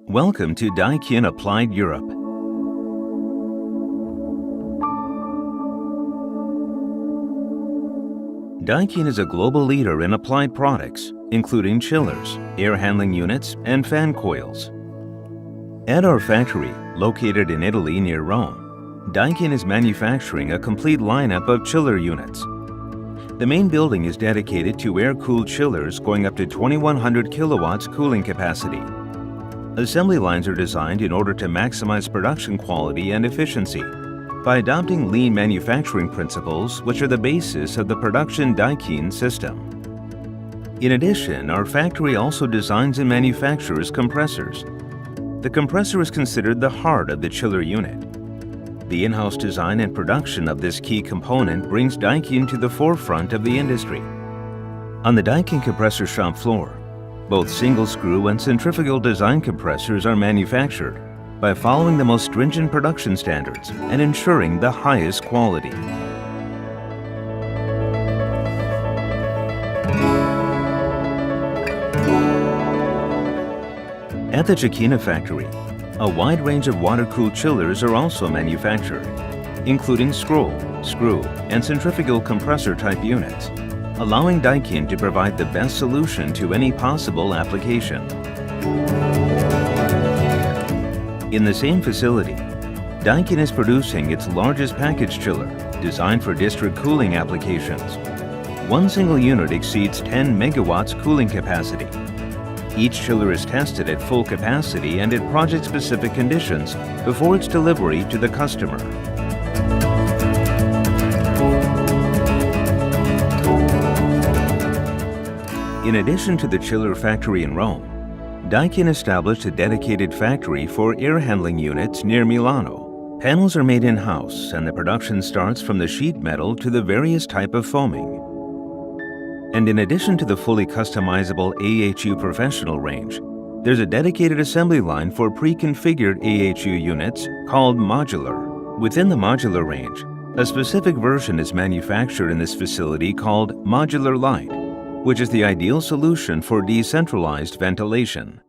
Welcome to Daikin Applied Europe. Daikin is a global leader in applied products, including chillers, air handling units, and fan coils. At our factory, located in Italy near Rome, Daikin is manufacturing a complete lineup of chiller units. The main building is dedicated to air-cooled chillers going up to 2100 kilowatts cooling capacity. Assembly lines are designed in order to maximize production quality and efficiency by adopting lean manufacturing principles, which are the basis of the production Daikin system. In addition, our factory also designs and manufactures compressors. The compressor is considered the heart of the chiller unit. The in-house design and production of this key component brings Daikin to the forefront of the industry. On the Daikin compressor shop floor, both single-screw and centrifugal design compressors are manufactured by following the most stringent production standards and ensuring the highest quality. At the Daikin factory, a wide range of water-cooled chillers are also manufactured, including scroll, screw, and centrifugal compressor-type units, allowing Daikin to provide the best solution to any possible application. In the same facility, Daikin is producing its largest package chiller, designed for district cooling applications. One single unit exceeds 10 megawatts cooling capacity. Each chiller is tested at full capacity and at project-specific conditions before its delivery to the customer. In addition to the chiller factory in Rome, Daikin established a dedicated factory for air handling units near Milano. Panels are made in-house and the production starts from the sheet metal to the various type of foaming. And in addition to the fully customizable AHU professional range, there's a dedicated assembly line for pre-configured AHU units called modular. Within the modular range, a specific version is manufactured in this facility called Modular Light, which is the ideal solution for decentralized ventilation.